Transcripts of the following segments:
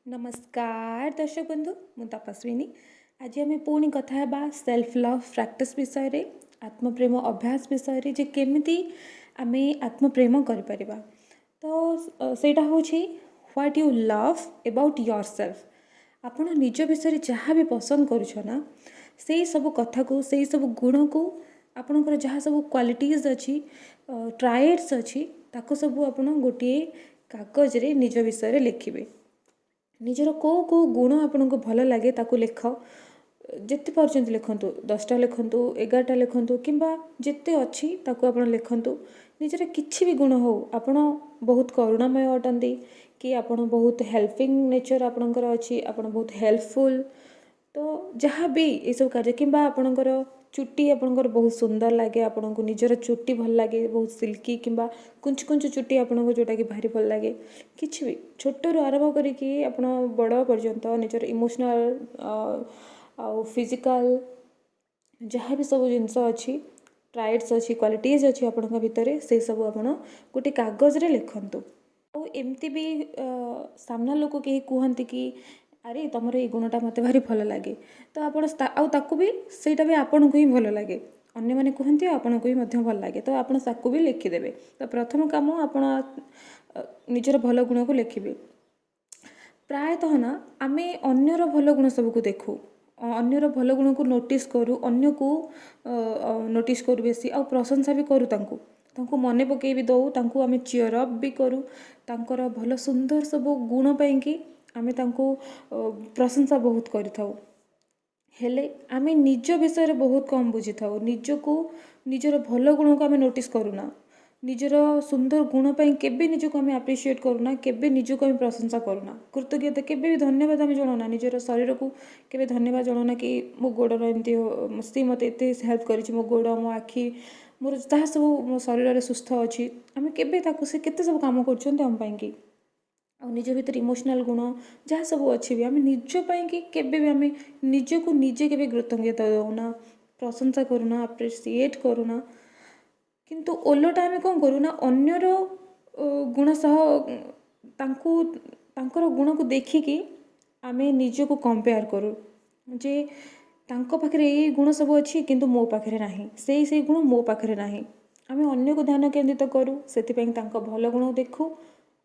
नमस्कार दर्शक बंधु मु तपस्विनी। आज आम पुणी कथा हेबा सेल्फ लव प्रैक्टिस विषय रे, आत्मप्रेम अभ्यास विषय रे जे केमिति आमे आत्मप्रेम करि परिबा। तो सेटा होछि what you love about yourself. आपण निज विषय जहाँ भी पसंद करूछना से सब कथा को से सब गुण को आपणकर जहाँ सब क्वालिटीज अच्छी ट्राइड्स अच्छी ताको सब आपण गोटे कागज रे निज विषय रे लिखिबे। निजर कौ कौ गुण आपको भल लगे ताकू लिख, जिते पर्यंत लिखतु 10टा लिखतु 11टा लिखतु किंबा जिते अच्छी ताकू आप लिखतु। निजर किसी भी गुण हो, आपण बहुत करुणामय अटंती कि आपण बहुत हेल्पिंग नेचर आपणकर अच्छी, आपण बहुत हेल्पफुल। तो जहाँ भी ये सब कार्य किंबा आपणकर चुट्टी आपणकर बहुत सुंदर लगे, आपन को निजर चुट्टी भल लगे बहुत सिल्की किंबा कुंच कुंच चुट्टी आपन को जोटा कि भारी भल लगे। किछि भी छोट रु आरंभ करिकी आपण बड़ पर्यंत निजर इमोशनल आ फिजिकल जहाँ भी सब जिनस अच्छी ट्राइड्स अच्छी क्वालिटीज अच्छी आपण भितर से सब आपण गोटे कागज रे लिखंतु। और एमती भी सामना लोक कहीं कहते कि अरे तुमर ये गुणटा मत भारी भल लगे, तो आप भी सेटा भी आपन को ही भल लगे, अन्य मैंने कहते आपन को भी भल लगे, तो आप भी लिखिदेवे। तो प्रथम काम आप निजर भल गुण को लिखिबे। प्रायतः ना आम अन्यर भल गुण सबको देखू, अन्यर भल गुण को नोटिस करूँ, अन्य को नोटिस करूँ बेसी, आ प्रशंसा भी करूँ, तांको मने पकई भी दऊ, तांको आम चीयर अप भी करूँ, तांकर भल सुंदर सब गुण पाई कि आमे तांको प्रशंसा बहुत करिथाउ। हेले आमे निज विषय बहुत कम बुझी थाउ, निजको निजर भल गुण को आमे नोटिस करूना, निजर सुंदर गुण पाई केबे निजको आमे अप्रिशिएट करूना, केबे निजको आमे प्रशंसा करूना, कृतज्ञता केबे भी धन्यवाद आमे जणाना, निजर शरीर को केबे धन्यवाद जणाना कि मो गोड़र एमती सी मते एते हेल्प करिछि, मो गोड़ मो आखि मोर जहाँ सब मो शरीर सुस्थ अच्छी, आमे केबे ताको से केते सब काम करछन्ते हम पाई कि आ निज भीतर इमोशनल गुण जहाँ सब अच्छी भी आम निज कि केबे भी आम निज को निजे के कृतज्ञता दौना, प्रशंसा करूना, अप्रिशिएट करूना। किंतु ओलटा आम कौन करूना अन्यर गुण सह तांकर गुण को देखिकी आम निज को कंपेयर करूँ जे तांको पाखरे ये गुण सब अच्छी किंतु मो पाखरे नाही, से गुण मो पाखरे नाही। आम अन्य को ध्यान केंद्रित करूँ, से भल गुण देखू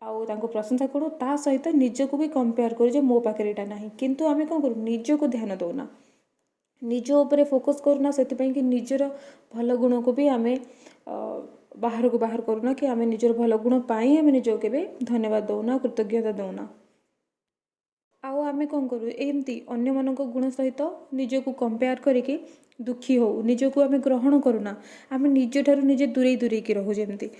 आउ तांको प्रशंसा करूँ, ता सहित निजको भी कंपेयर करूँ जे मो पाखरे एटा नाही, किंतु आम कौन करूँ निज को ध्यान दौना, निज उपरे फोकस करूना, से कि निजर भल गुण को भी आम बाहर को बाहर करूना कि आम निजर भल गुण पाई आम निज के धन्यवाद दौना, कृतज्ञता दौना। आउ आम कौन करूँ एमती अन्य मानक गुण सहित निज को कंपेयर करके दुखी हो, निज को आम ग्रहण करूना, आम निज ठारू निजे दूरे दूरे की रहू जमती।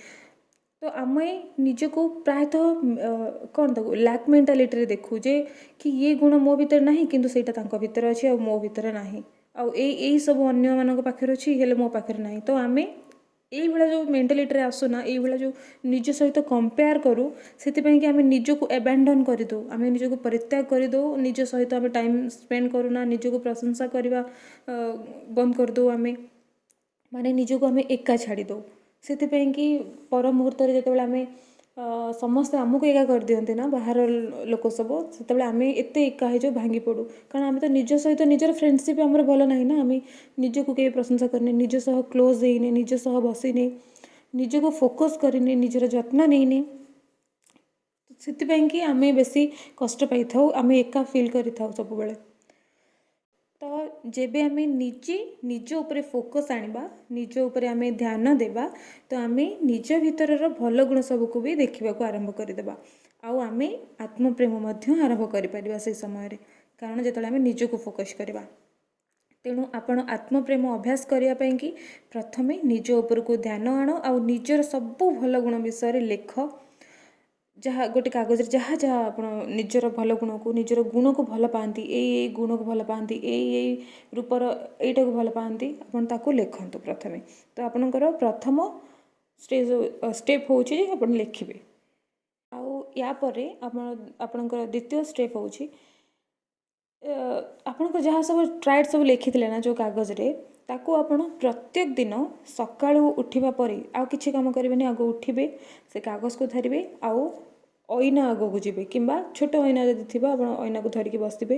तो आम निज को प्रायतः कौन तक लैक मेंटालिटी देखू जे कि ये गुण मो भीतर नहीं किंतु सेटा तांको भीतर अच्छी आ मो भीतर नहीं, आ यही सब अन्य मानक पाखरे अच्छी हेले मो पाखरे नहीं। तो आम यही भाया जो मेंटालिटी आसुना, यही भाया जो निज सहित कंपेयर करूँ, से कि आम निज को एबैंडन करदे, आम निज को परित्याग करदे, निज सहित आम टाइम स्पेंड करूना, निज को प्रशंसा करवा बंद करदे, आम माने निज को आम एका छाड़ी दो। से कि पर मुहूर्त जो आम समस्ते आमको एका कर दियंते ना बाहर लोक सब, से आम एत एका हो भांगी पड़ू, कारण आम तो निज सहित निजर फ्रेंडशिप आमर भल ना ना, आम निज को के प्रशंसा करने, निज सह क्लोज होने, निज सह बसने, निज को फोकस करने, निजर जत्न नहीं, से आम बेसी कष्ट पाई था, आम एका फील करि थाउ सब बेले। तो जेबे आम निजे निज उपरे फोकस आनिबा, निज उपरे आम ध्यान देबा, तो आम निज भीतर भल गुण सबको भी देखा आरंभ करदेबा, आउ आम आत्मप्रेम आरंभ कर से समय रे, कारण जो आम निज को फोकस करवा। तेणु आपण आत्मप्रेम अभ्यास करने कि प्रथमे निज उपर को ध्यान आण, आउ निजर सब भल गुण विषय लेख, जहाँ गोटे कागज जहाँ जहाँ आप निजर भल गुण को निजर गुण को भल पाती, यही गुण को भल पाती, यही रूपर यहीटा को भल पाती, आपन ताको लिखतु प्रथमे। तो आपणकर प्रथम स्टेप हूँ आप लिखे। आउ यापर आपणकर द्वितीय स्टेप हूँ आपन जहाँ सब ट्राइड सब लिखी ना जो कागज रे, ताको आपण प्रत्येक दिन सकाळू उठिबा परे आउ किछि काम करिबेनी, आगो उठिबे से कागज को धरिबे, आउ ଅଇନା ଆଗକୁ ଯିବେ କିମ୍ବା ଛୋଟ ଅଇନା ଯଦି ଥିବ ଆପଣ ଅଇନାକୁ ଧରିକି ବସିବେ।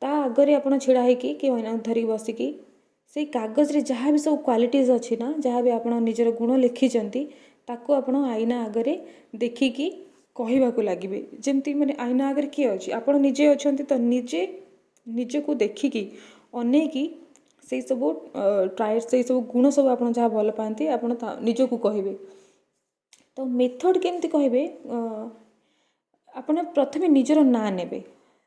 ତା ଆଗରେ ଆପଣ ଛିଡ଼ା ହେଇକି କି ଅଇନାକୁ ଧରିକି ବସିକି ସେଇ କାଗଜରେ ଯାହା ବି ସବୁ କ୍ୱାଲିଟିଜ୍ ଅଛି ନା, ଯାହା ବି ଆପଣ ନିଜର ଗୁଣ ଲେଖିଛନ୍ତି ତାକୁ ଆପଣ ଆଇନା ଆଗରେ ଦେଖିକି କହିବାକୁ ଲାଗିବେ। ଯେମିତି ମାନେ ଆଇନା ଆଗରେ କିଏ ଅଛି, ଆପଣ ନିଜେ ଅଛନ୍ତି, ତ ନିଜେ ନିଜକୁ ଦେଖିକି ଅନେଇକି ସେଇସବୁ ସେଇସବୁ ଗୁଣ ସବୁ ଆପଣ ଯାହା ଭଲ ପାଆନ୍ତି ଆପଣ ନିଜକୁ କହିବେ। ତ ମେଥଡ଼ କେମିତି କହିବେ, ଆପଣ ପ୍ରଥମେ ନିଜର ନାଁ ନେବେ।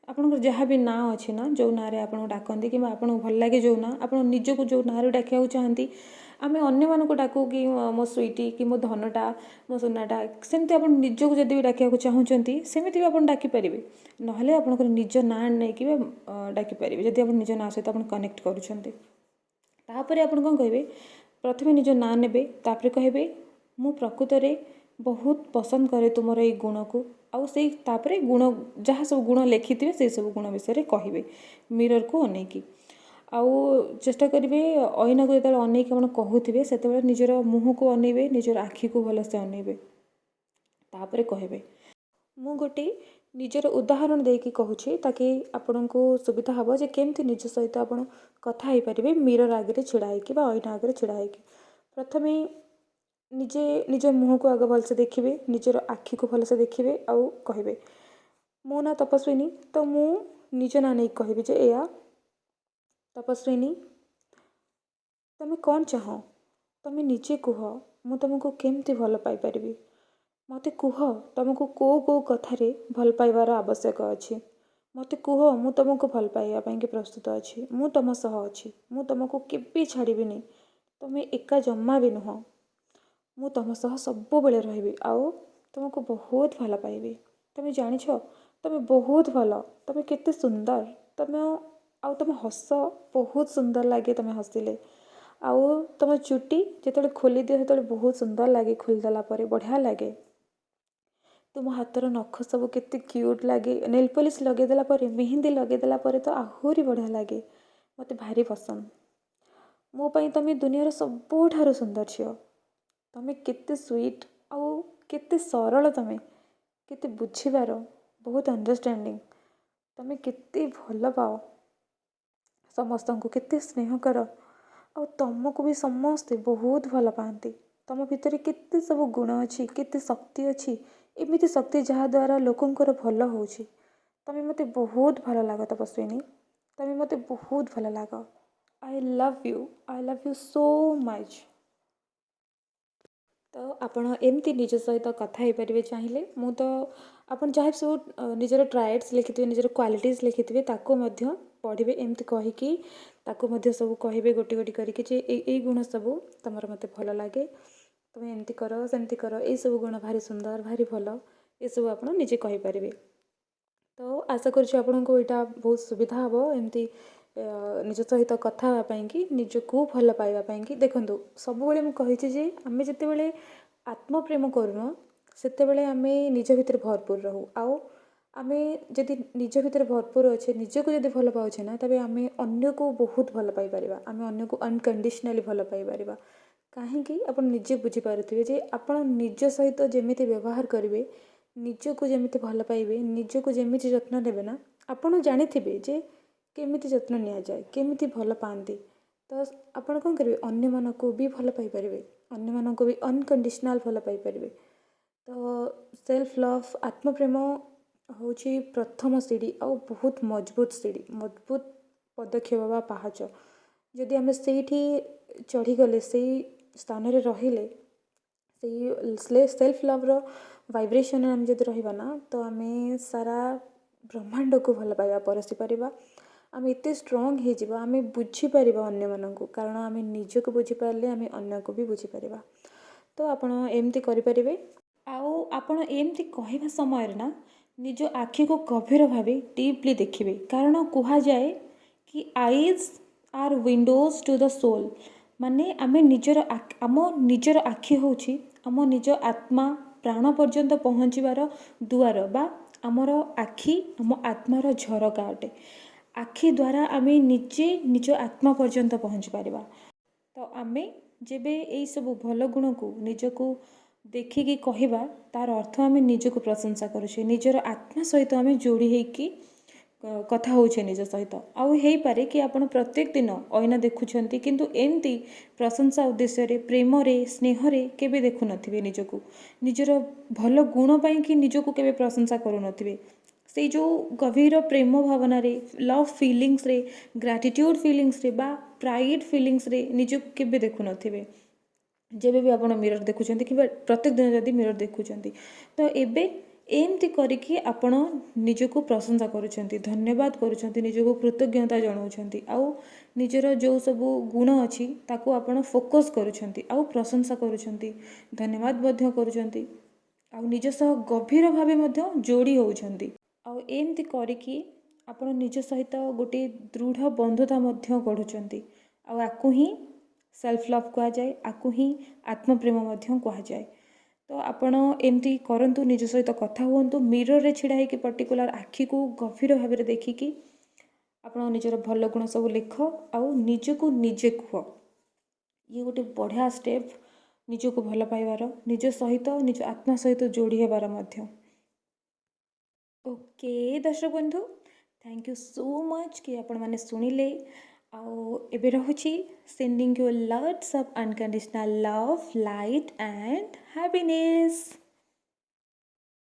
ଆପଣଙ୍କର ଯାହା ବି ନାଁ ଅଛି ନା, ଯେଉଁ ନାଁରେ ଆପଣଙ୍କୁ ଡାକନ୍ତି କିମ୍ବା ଆପଣଙ୍କୁ ଭଲ ଲାଗେ ଯେଉଁ ନାଁ, ଆପଣ ନିଜକୁ ଯେଉଁ ନାଁରେ ଡାକିବାକୁ ଚାହାନ୍ତି। ଆମେ ଅନ୍ୟମାନଙ୍କୁ ଡାକୁ କି ମୋ ସୁଇଟି କି ମୋ ଧନଟା, ମୋ ସୁନାଟା, ସେମିତି ଆପଣ ନିଜକୁ ଯଦି ବି ଡାକିବାକୁ ଚାହୁଁଛନ୍ତି ସେମିତି ବି ଆପଣ ଡାକିପାରିବେ। ନହେଲେ ଆପଣଙ୍କର ନିଜ ନାଁ ନେଇକି ବି ଡାକିପାରିବେ, ଯଦି ଆପଣ ନିଜ ନାଁ ସହିତ ଆପଣ କନେକ୍ଟ କରୁଛନ୍ତି। ତାପରେ ଆପଣ କ'ଣ କହିବେ, ପ୍ରଥମେ ନିଜ ନାଁ ନେବେ, ତାପରେ କହିବେ ମୁଁ ପ୍ରକୃତରେ ବହୁତ ପସନ୍ଦ କରେ ତୁମର ଏଇ ଗୁଣକୁ। ଆଉ ସେଇ ତାପରେ ଗୁଣ ଯାହା ସବୁ ଗୁଣ ଲେଖିଥିବେ ସେଇ ସବୁ ଗୁଣ ବିଷୟରେ କହିବେ ମିରର୍କୁ ଅନେଇକି। ଆଉ ଚେଷ୍ଟା କରିବେ ଅଇନାକୁ ଯେତେବେଳେ ଅନେଇକି ଆପଣ କହୁଥିବେ ସେତେବେଳେ ନିଜର ମୁହଁକୁ ଅନେଇବେ, ନିଜର ଆଖିକୁ ଭଲସେ ଅନେଇବେ, ତାପରେ କହିବେ। ମୁଁ ଗୋଟେ ନିଜର ଉଦାହରଣ ଦେଇକି କହୁଛି ତାକି ଆପଣଙ୍କୁ ସୁବିଧା ହେବ ଯେ କେମିତି ନିଜ ସହିତ ଆପଣ କଥା ହେଇପାରିବେ ମିରର୍ ଆଗରେ ଛିଡ଼ା ହେଇକି ବା ଅଇନା ଆଗରେ ଛିଡ଼ା ହେଇକି। ପ୍ରଥମେ ନିଜେ ନିଜ ମୁହଁକୁ ଆଗ ଭଲସେ ଦେଖିବେ, ନିଜର ଆଖିକୁ ଭଲସେ ଦେଖିବେ, ଆଉ କହିବେ ମୋ ନାଁ ତପସ୍ୱିନୀ। ତ ମୁଁ ନିଜ ନାଁ ନେଇକି କହିବି ଯେ ଏଇଆ ତପସ୍ୱିନୀ, ତମେ କ'ଣ ଚାହଁ, ତମେ ନିଜେ କୁହ, ମୁଁ ତୁମକୁ କେମିତି ଭଲ ପାଇପାରିବି। ମୋତେ କୁହ ତୁମକୁ କେଉଁ କେଉଁ କଥାରେ ଭଲ ପାଇବାର ଆବଶ୍ୟକ ଅଛି। ମୋତେ କୁହ ମୁଁ ତୁମକୁ ଭଲ ପାଇବା ପାଇଁକି ପ୍ରସ୍ତୁତ ଅଛି। ମୁଁ ତୁମ ସହ ଅଛି, ମୁଁ ତୁମକୁ କେବେ ଛାଡ଼ିବିନି, ତୁମେ ଏକା ଜମା ବି ନୁହଁ। ମୁଁ ତୁମ ସହ ସବୁବେଳେ ରହିବି ଆଉ ତୁମକୁ ବହୁତ ଭଲ ପାଇବି। ତୁମେ ଜାଣିଛ ତୁମେ ବହୁତ ଭଲ, ତୁମେ କେତେ ସୁନ୍ଦର, ଆଉ ତୁମ ହସ ବହୁତ ସୁନ୍ଦର ଲାଗେ, ତୁମେ ହସିଲେ। ଆଉ ତୁମ ଚୁଟି ଯେତେବେଳେ ଖୋଲିଦିଅ ସେତେବେଳେ ବହୁତ ସୁନ୍ଦର ଲାଗେ, ଖୋଲିଦେଲା ପରେ ବଢ଼ିଆ ଲାଗେ। ତୁମ ହାତର ନଖ ସବୁ କେତେ କ୍ୟୁଟ୍ ଲାଗେ, ନେଲ୍ ପଲିସ୍ ଲଗାଇଦେଲା ପରେ, ମେହେନ୍ଦି ଲଗାଇଦେଲା ପରେ ତ ଆହୁରି ବଢ଼ିଆ ଲାଗେ। ମୋତେ ଭାରି ପସନ୍ଦ। ମୋ ପାଇଁ ତୁମେ ଦୁନିଆର ସବୁଠାରୁ ସୁନ୍ଦର ଝିଅ। ତୁମେ କେତେ ସୁଇଟ୍ ଆଉ କେତେ ସରଳ, ତୁମେ କେତେ ବୁଝିବାର, ବହୁତ ଅଣ୍ଡରଷ୍ଟାଣ୍ଡିଂ। ତୁମେ କେତେ ଭଲ ପାଅ ସମସ୍ତଙ୍କୁ, କେତେ ସ୍ନେହ କର, ଆଉ ତୁମକୁ ବି ସମସ୍ତେ ବହୁତ ଭଲ ପାଆନ୍ତି। ତୁମ ଭିତରେ କେତେ ସବୁ ଗୁଣ ଅଛି, କେତେ ଶକ୍ତି ଅଛି, ଏମିତି ଶକ୍ତି ଯାହାଦ୍ୱାରା ଲୋକଙ୍କର ଭଲ ହେଉଛି। ତୁମେ ମୋତେ ବହୁତ ଭଲ ଲାଗ ତପସ୍ୱିନୀ, ତୁମେ ମୋତେ ବହୁତ ଭଲ ଲାଗ। I love you so much. ତ ଆପଣ ଏମିତି ନିଜ ସହିତ କଥା ହେଇପାରିବେ ଚାହିଁଲେ। ମୁଁ ତ ଆପଣ ଯାହା ସବୁ ନିଜର ଟ୍ରାଏଡ୍ସ ଲେଖିଥିବେ, ନିଜର କ୍ୱାଲିଟିଜ୍ ଲେଖିଥିବେ ତାକୁ ମଧ୍ୟ ପଢ଼ିବେ, ଏମିତି କହିକି ତାକୁ ମଧ୍ୟ ସବୁ କହିବେ ଗୋଟି ଗୋଟି କରିକି ଯେ ଏଇ ଗୁଣ ସବୁ ତୁମର ମୋତେ ଭଲ ଲାଗେ, ତୁମେ ଏମିତି କର, ସେମିତି କର, ଏଇସବୁ ଗୁଣ ଭାରି ସୁନ୍ଦର, ଭାରି ଭଲ, ଏସବୁ ଆପଣ ନିଜେ କହିପାରିବେ। ତ ଆଶା କରୁଛି ଆପଣଙ୍କୁ ଏଇଟା ବହୁତ ସୁବିଧା ହେବ ଏମିତି ନିଜ ସହିତ କଥା ହେବା ପାଇଁକି, ନିଜକୁ ଭଲ ପାଇବା ପାଇଁକି। ଦେଖନ୍ତୁ, ସବୁବେଳେ ମୁଁ କହିଛି ଯେ ଆମେ ଯେତେବେଳେ ଆତ୍ମପ୍ରେମ କରୁନ ସେତେବେଳେ ଆମେ ନିଜ ଭିତରେ ଭରପୁର ରହୁ। ଆଉ ଆମେ ଯଦି ନିଜ ଭିତରେ ଭରପୁର ଅଛେ, ନିଜକୁ ଯଦି ଭଲ ପାଉଛେ ନା, ତେବେ ଆମେ ଅନ୍ୟକୁ ବହୁତ ଭଲ ପାଇପାରିବା, ଆମେ ଅନ୍ୟକୁ ଅନକଣ୍ଡିସନାଲି ଭଲ ପାଇପାରିବା। କାହିଁକି ଆପଣ ନିଜେ ବୁଝିପାରୁଥିବେ ଯେ ଆପଣ ନିଜ ସହିତ ଯେମିତି ବ୍ୟବହାର କରିବେ, ନିଜକୁ ଯେମିତି ଭଲ ପାଇବେ, ନିଜକୁ ଯେମିତି ଯତ୍ନ ନେବେ ନା, ଆପଣ ଜାଣିଥିବେ ଯେ କେମିତି ଯତ୍ନ ନିଆଯାଏ, କେମିତି ଭଲ ପାଆନ୍ତି। ତ ଆପଣ କ'ଣ କରିବେ, ଅନ୍ୟମାନଙ୍କୁ ବି ଭଲ ପାଇପାରିବେ, ଅନ୍ୟମାନଙ୍କୁ ବି ଅନକଣ୍ଡିସନାଲ୍ ଭଲ ପାଇପାରିବେ। ତ ସେଲ୍ଫ ଲଭ୍, ଆତ୍ମପ୍ରେମ ହେଉଛି ପ୍ରଥମ ସିଡ଼ି ଆଉ ବହୁତ ମଜବୁତ ସିଡ଼ି, ମଜବୁତ ପଦକ୍ଷେପ ବା ପାହାଚ। ଯଦି ଆମେ ସେଇଠି ଚଢ଼ିଗଲେ, ସେଇ ସ୍ଥାନରେ ରହିଲେ, ସେଇ ସେଲ୍ଫ ଲଭ୍ର ଭାଇବ୍ରେସନ୍ରେ ଆମେ ଯଦି ରହିବା ନା, ତ ଆମେ ସାରା ବ୍ରହ୍ମାଣ୍ଡକୁ ଭଲ ପାଇବା ପରଶି ପାରିବା। ଆମେ ଏତେ ଷ୍ଟ୍ରଙ୍ଗ ହେଇଯିବା, ଆମେ ବୁଝିପାରିବା ଅନ୍ୟମାନଙ୍କୁ, କାରଣ ଆମେ ନିଜକୁ ବୁଝିପାରିଲେ ଆମେ ଅନ୍ୟକୁ ବି ବୁଝିପାରିବା। ତ ଆପଣ ଏମିତି କରିପାରିବେ। ଆଉ ଆପଣ ଏମିତି କହିବା ସମୟରେ ନା ନିଜ ଆଖିକୁ ଗଭୀର ଭାବେ ଡିପ୍ଲି ଦେଖିବେ, କାରଣ କୁହାଯାଏ କି eyes are windows to the soul. ମାନେ ଆମ ନିଜର ଆଖି ହେଉଛି ଆମ ନିଜ ଆତ୍ମା ପ୍ରାଣ ପର୍ଯ୍ୟନ୍ତ ପହଞ୍ଚିବାର ଦୁଆର, ବା ଆମର ଆଖି ଆମ ଆତ୍ମାର ଝରକା ଅଟେ। ଆଖି ଦ୍ୱାରା ଆମେ ନିଜେ ନିଜ ଆତ୍ମା ପର୍ଯ୍ୟନ୍ତ ପହଞ୍ଚି ପାରିବା। ତ ଆମେ ଯେବେ ଏଇସବୁ ଭଲ ଗୁଣକୁ ନିଜକୁ ଦେଖିକି କହିବା ତାର ଅର୍ଥ ଆମେ ନିଜକୁ ପ୍ରଶଂସା କରୁଛେ, ନିଜର ଆତ୍ମା ସହିତ ଆମେ ଯୋଡ଼ି ହେଇକି କଥା ହେଉଛେ ନିଜ ସହିତ। ଆଉ ହେଇପାରେ କି ଆପଣ ପ୍ରତ୍ୟେକ ଦିନ ଅଇନା ଦେଖୁଛନ୍ତି କିନ୍ତୁ ଏମିତି ପ୍ରଶଂସା ଉଦ୍ଦେଶ୍ୟରେ, ପ୍ରେମରେ, ସ୍ନେହରେ କେବେ ଦେଖୁନଥିବେ ନିଜକୁ। ନିଜର ଭଲ ଗୁଣ ପାଇଁକି ନିଜକୁ କେବେ ପ୍ରଶଂସା କରୁନଥିବେ। ସେଇ ଯେଉଁ ଗଭୀର ପ୍ରେମ ଭାବନାରେ, ଲଭ୍ ଫିଲିଂସରେ, ଗ୍ରାଟିଟ୍ୟୁଡ଼ ଫିଲିଂସରେ ବା ପ୍ରାଇଡ଼ ଫିଲିଂସରେ ନିଜକୁ କେବେ ଦେଖୁନଥିବେ। ଯେବେ ବି ଆପଣ ମିରର ଦେଖୁଛନ୍ତି କିମ୍ବା ପ୍ରତ୍ୟେକ ଦିନ ଯଦି ମିରର ଦେଖୁଛନ୍ତି, ତ ଏବେ ଏମିତି କରିକି ଆପଣ ନିଜକୁ ପ୍ରଶଂସା କରୁଛନ୍ତି, ଧନ୍ୟବାଦ କରୁଛନ୍ତି, ନିଜକୁ କୃତଜ୍ଞତା ଜଣାଉଛନ୍ତି। ଆଉ ନିଜର ଯେଉଁ ସବୁ ଗୁଣ ଅଛି ତାକୁ ଆପଣ ଫୋକସ୍ କରୁଛନ୍ତି ଆଉ ପ୍ରଶଂସା କରୁଛନ୍ତି, ଧନ୍ୟବାଦ ମଧ୍ୟ କରୁଛନ୍ତି। ଆଉ ନିଜ ସହ ଗଭୀର ଭାବେ ମଧ୍ୟ ଯୋଡ଼ି ହେଉଛନ୍ତି। ଆଉ ଏମିତି କରିକି ଆପଣ ନିଜ ସହିତ ଗୋଟିଏ ଦୃଢ଼ ବନ୍ଧୁତା ମଧ୍ୟ ଗଢ଼ୁଛନ୍ତି। ଆଉ ଆକୁ ହିଁ ସେଲ୍ଫ ଲଭ୍ କୁହାଯାଏ, ଆକୁ ହିଁ ଆତ୍ମପ୍ରେମ ମଧ୍ୟ କୁହାଯାଏ। ତ ଆପଣ ଏମିତି କରନ୍ତୁ, ନିଜ ସହିତ କଥା ହୁଅନ୍ତୁ, ମିରରରେ ଛିଡ଼ା ହେଇକି ପର୍ଟିକୁଲାର ଆଖିକୁ ଗଭୀର ଭାବରେ ଦେଖିକି ଆପଣ ନିଜର ଭଲ ଗୁଣ ସବୁ ଲେଖ ଆଉ ନିଜକୁ ନିଜେ କୁହ। ଇଏ ଗୋଟେ ବଢ଼ିଆ ଷ୍ଟେପ୍ ନିଜକୁ ଭଲ ପାଇବାର, ନିଜ ସହିତ, ନିଜ ଆତ୍ମା ସହିତ ଯୋଡ଼ି ହେବାର ମଧ୍ୟ। ଓକେ ଦର୍ଶକ ବନ୍ଧୁ, ଥ୍ୟାଙ୍କ ୟୁ ସୋ ମଚ୍ କି ଆପଣମାନେ ଶୁଣିଲେ। ଆଉ ଏବେ ରହୁଛି, sending you lots of unconditional love, light and happiness.